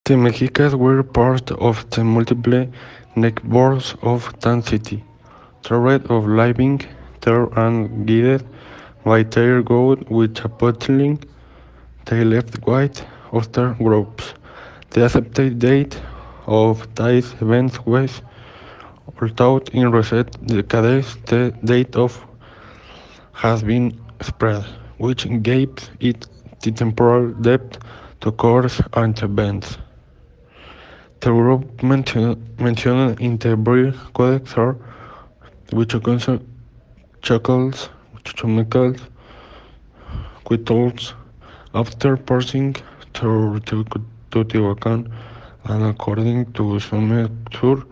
The Mexicas were part of the multiple neighborhoods of Tan City, tired of living there and guided by their God with Chapotling. They left quite other groups. The accepted date of these events was, although in recent decades the date of has been spread, which gave it the temporal depth to course and events. The group mentioned in the Brill Codex are which chuckles, chumicals, quitals, after passing through Teotihuacan, and according to some tour,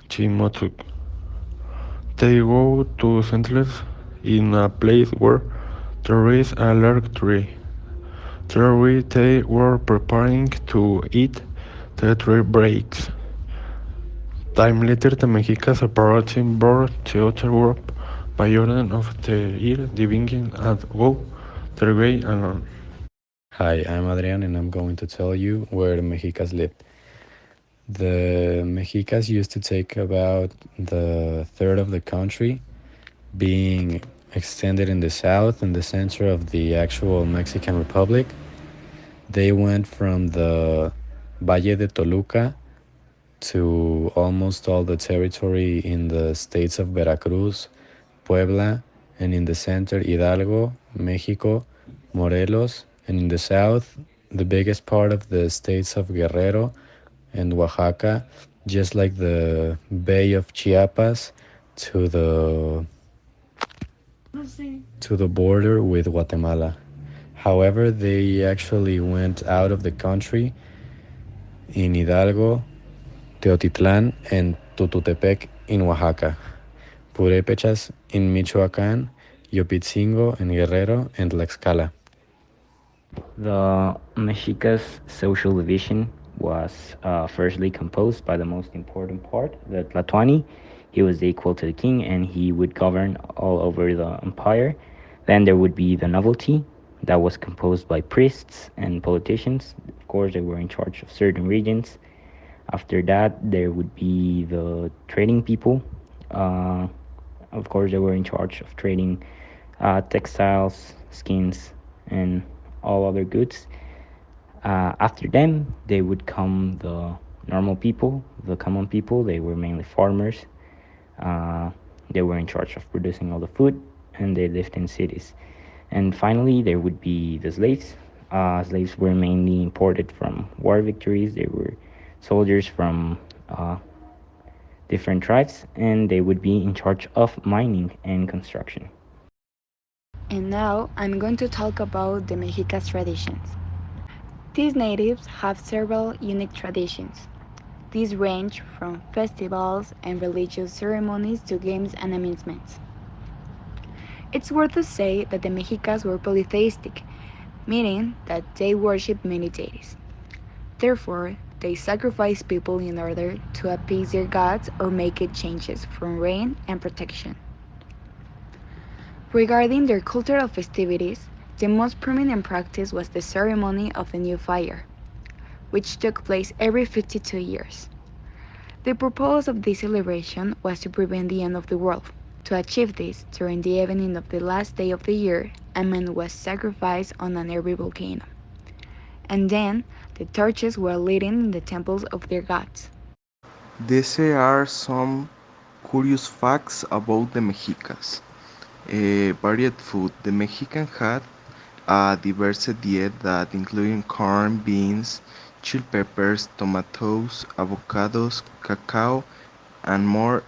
Chimotuk. They go to settlers in a place where there is a large tree. There they were preparing to eat. The tree breaks. Time later, the Mexicas approaching brought the other group by order of the year, dividing and go their way alone. Hi, I'm Adrian and I'm going to tell you where the Mexicas lived. The Mexicas used to take about the third of the country, being extended in the south and the center of the actual Mexican Republic. They went from the Valle de Toluca to almost all the territory in the states of Veracruz, Puebla, and in the center, Hidalgo, Mexico, Morelos, and in the south, the biggest part of the states of Guerrero and Oaxaca, just like the Bay of Chiapas to the border with Guatemala. However, they actually went out of the country in Hidalgo, Teotitlan, and Tututepec in Oaxaca, Purépechas in Michoacán, Yopitzingo in Guerrero, and Tlaxcala. The Mexicas social division was firstly composed by the most important part, the Tlatoani. He was equal to the king and he would govern all over the empire. Then there would be the nobility that was composed by priests and politicians. Of course, they were in charge of certain regions. After that, there would be the trading people. Uh, of course, they were in charge of trading textiles, skins, and all other goods. After them, they would come the normal people, the common people. They were mainly farmers. Uh, they were in charge of producing all the food, and they lived in cities. And finally, there would be the slaves. Slaves were mainly imported from war victories. They were soldiers from different tribes, and they would be in charge of mining and construction. And now I'm going to talk about the Mexicas traditions. These natives have several unique traditions. These range from festivals and religious ceremonies to games and amusements. It's worth to say that the Mexicas were polytheistic, meaning that they worship many deities. Therefore, they sacrifice people in order to appease their gods or make it changes from rain and protection. Regarding their cultural festivities, the most prominent practice was the ceremony of the new fire, which took place every 52 years. The purpose of this celebration was to prevent the end of the world. To achieve this, during the evening of the last day of the year, a man was sacrificed on a nearby volcano, and then the torches were lit in the temples of their gods. These are some curious facts about the Mexicas. Varied food. The Mexican had a diverse diet that included corn, beans, chili peppers, tomatoes, avocados, cacao, and more.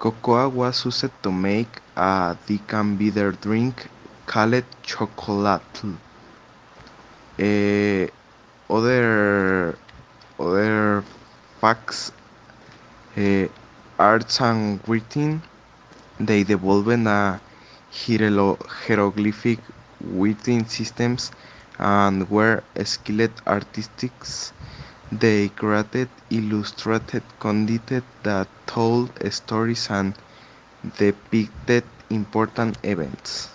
Cocoa was used to make a thick and bitter drink called chocolate. Eh, other other facts, eh, arts and writing, they developed a hieroglyphic writing systems and were skilled artists. They created illustrated content that told stories and depicted important events.